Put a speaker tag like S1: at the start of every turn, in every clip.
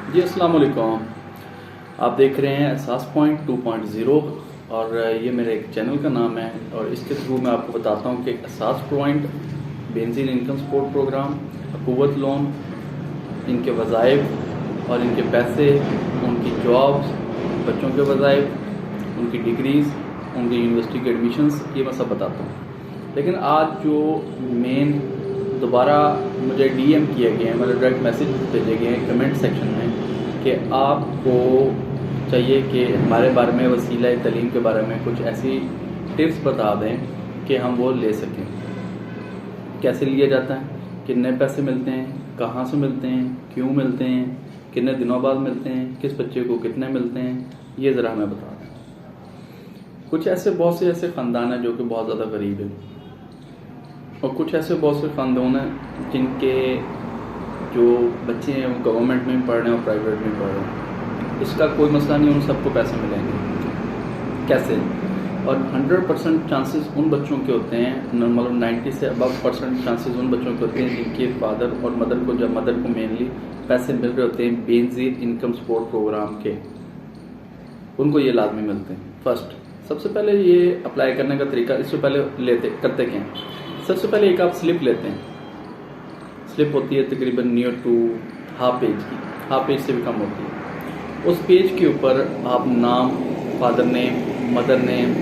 S1: जी अस्सलाम वालेकुम। आप देख रहे हैं एहसास पॉइंट 2.0 और ये मेरे एक चैनल का नाम है और इसके थ्रू मैं आपको बताता हूँ कि Ehsaas point Benazir income support program, Akhuwat loan, इनके वज़ाइफ और इनके पैसे, उनकी जॉब्स, बच्चों के वज़ाइफ, उनकी डिग्रीज़, उनकी यूनिवर्सिटी के एडमिशन्स, ये मैं सब बताता हूँ। लेकिन आज जो मेन दोबारा मुझे डीएम किए गए हैं, मतलब डायरेक्ट मैसेज भेजे गए हैं कमेंट सेक्शन में कि आपको चाहिए कि हमारे बारे में, वसीला तलीम के बारे में कुछ ऐसी टिप्स बता दें कि हम वो ले सकें। कैसे लिया जाता है, कितने पैसे मिलते हैं, कहाँ से मिलते हैं, क्यों मिलते हैं, कितने दिनों बाद मिलते हैं, किस बच्चे को कितने मिलते हैं, ये ज़रा हमें बता दें। कुछ ऐसे बहुत से ऐसे ख़ानदान हैं जो कि बहुत ज़्यादा गरीब हैं और कुछ ऐसे बहुत से ख़ानदान हैं जिनके जो बच्चे हैं वो गवर्नमेंट में भी पढ़ रहे हैं और प्राइवेट में भी पढ़ रहे हैं। इसका कोई मसला नहीं, उन सबको पैसे मिलेंगे। कैसे? और 100% चांसेस उन बच्चों के होते हैं, मतलब 90 से अबव % चांसेस उन बच्चों के होते हैं जिनके फादर और मदर को, जब मदर को मेनली पैसे मिल रहे होते हैं बेनज़ीर इनकम सपोर्ट प्रोग्राम के, उनको ये लाजमी मिलते हैं। फर्स्ट, सबसे पहले ये अप्लाई करने का तरीका, इससे पहले करते क्या हैं? सबसे पहले एक आप स्लिप लेते हैं। स्लिप होती है तकरीबन नियर टू हाफ पेज की, हाफ पेज से भी कम होती है। उस पेज के ऊपर आप नाम, father name, mother name,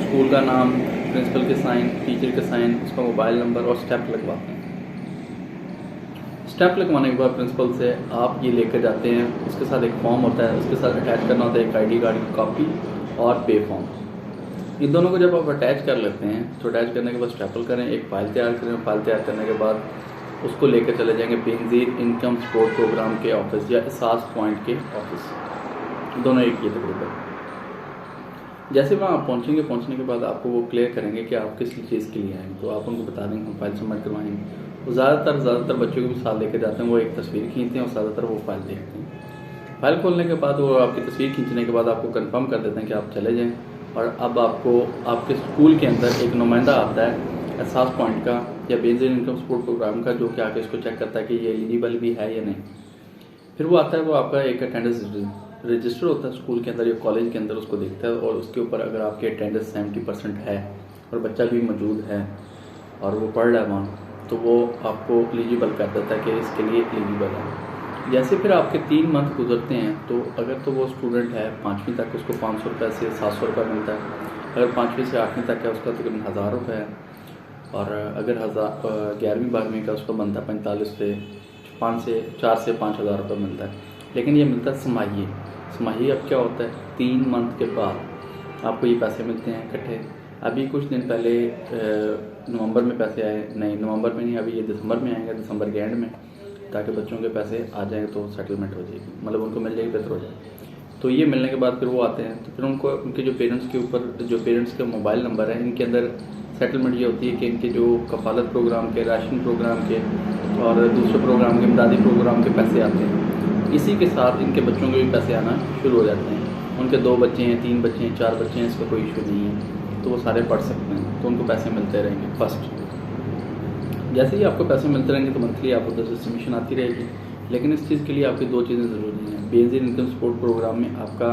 S1: school का नाम, प्रिंसिपल के साइन, टीचर के साइन, उसका मोबाइल नंबर और स्टैम्प लगवाते हैं। स्टैम्प लगवाने के बाद प्रिंसिपल से आप ये लेकर जाते हैं। उसके साथ एक फॉर्म होता है, उसके साथ अटैच करना होता है एक ID कार्ड की कॉपी और पे फॉर्म। इन दोनों को जब आप अटैच कर लेते हैं तो अटैच करने के बाद स्टेपल करें, एक फ़ाइल तैयार करें। फाइल तैयार करने के बाद उसको लेकर चले जाएंगे बेनज़ीर इनकम सपोर्ट प्रोग्राम के ऑफिस या एहसास पॉइंट के ऑफिस, दोनों एक ही तकरीबन। जैसे वहाँ आप पहुँचेंगे, पहुँचने के बाद आपको वो क्लियर करेंगे कि आप किस चीज़ के लिए आएँ, तो आप उनको बता देंगे हम फाइल सबमिट करवाएंगे। तो ज़्यादातर बच्चों को भी साथ लेकर जाते हैं, वो एक तस्वीर खींचते हैं और ज़्यादातर वो फाइल देखते हैं। फाइल खोलने के बाद वो आपकी तस्वीर खींचने के बाद आपको कन्फर्म कर देते हैं कि आप चले जाएँ। और अब आपको आपके स्कूल के अंदर एक नुमाइंदा आता है एहसास पॉइंट का या बेनज़ीर इनकम सपोर्ट प्रोग्राम का, जो कि आके इसको चेक करता है कि ये एलिजिबल भी है या नहीं। फिर वो आता है, वो आपका एक अटेंडेंस रजिस्टर होता है स्कूल के अंदर या कॉलेज के अंदर, उसको देखता है और उसके ऊपर अगर आपकी अटेंडेंस 70% है और बच्चा भी मौजूद है और वो पढ़ रहा है वहाँ, तो वो आपको एलिजिबल कर देता है कि इसके लिए एलिजिबल है। जैसे फिर आपके 3 मंथ गुजरते हैं तो अगर तो वो स्टूडेंट है 5वीं तक, उसको 500 रुपये से 700 रुपये मिलता है। अगर 5वीं से 8वीं तक है उसका तकरीबन 1000 रुपये है। और अगर 11वीं-12वीं का उसको बनता है 45 से 4 से 5,000 रुपये मिलता है। लेकिन ये मिलता है समाही। समाही अब क्या होता है, 3 मंथ के बाद आपको ये पैसे मिलते हैं इकट्ठे। अभी कुछ दिन पहले नवंबर में पैसे आए, नहीं नवंबर में नहीं, अभी ये दिसंबर में आएंगे, दिसंबर के एंड में, ताकि बच्चों के पैसे आ जाएंगे तो सेटलमेंट हो जाएगी, मतलब उनको मिल जाएगी, बेहतर हो जाएगी। तो ये मिलने के बाद फिर वो आते हैं, तो फिर उनको उनके जो पेरेंट्स के ऊपर, जो पेरेंट्स के मोबाइल नंबर है, इनके अंदर सेटलमेंट ये होती है कि इनके जो कफालत प्रोग्राम के, राशन प्रोग्राम के और दूसरे प्रोग्राम के, इमदादी प्रोग्राम के पैसे आते हैं। इसी के साथ इनके बच्चों के भी पैसे आना शुरू हो जाते हैं। उनके 2 बच्चे हैं, 3 बच्चे हैं, 4 बच्चे हैं, इसका कोई इशू नहीं है, तो वो सारे पढ़ सकते हैं, तो उनको पैसे मिलते रहेंगे। फर्स्ट, जैसे ही आपको पैसे मिलते रहेंगे तो मंथली आपको 10 सबमिशन आती रहेगी। लेकिन इस चीज़ के लिए आपकी 2 चीज़ें ज़रूरी हैं। बेनज़ीर इनकम सपोर्ट प्रोग्राम में आपका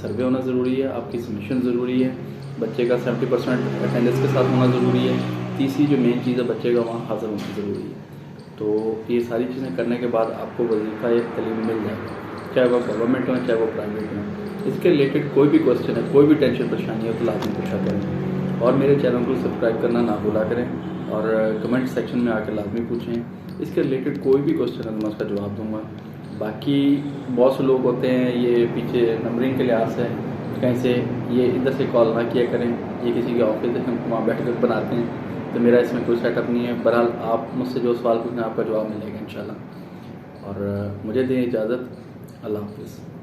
S1: सर्वे होना ज़रूरी है, आपकी सबमिशन ज़रूरी है, बच्चे का 70% अटेंडेंस के साथ होना ज़रूरी है। तीसरी जो मेन चीज़ है, बच्चे का वहाँ हाज़िर होना ज़रूरी है। तो ये सारी चीज़ें करने के बाद आपको वजीफ़ा या तलीम मिल जाएगा, चाहे वो गवर्नमेंट हो चाहे वो प्राइवेट हो। इसके रिलेटेड कोई भी क्वेश्चन है, कोई भी टेंशन परेशानी हो तो लाजमी पूछा करें और मेरे चैनल को सब्सक्राइब करना ना भूला करें और कमेंट सेक्शन में आकर लाजमी पूछें। इसके रिलेटेड कोई भी क्वेश्चन है तो मैं उसका जवाब दूंगा। बाकी बहुत से लोग होते हैं, ये पीछे नंबरिंग के लिहाज से कहीं से ये इधर से कॉल ना किया करें, ये किसी के ऑफिस है, हम वहाँ बैठ कर बनाते हैं, तो मेरा इसमें कोई सेटअप नहीं है। बहरहाल आप मुझसे जो सवाल पूछना, आपका जवाब मिलेगा इंशाल्लाह। और मुझे दें इजाज़त, अल्लाह हाफ़िज़।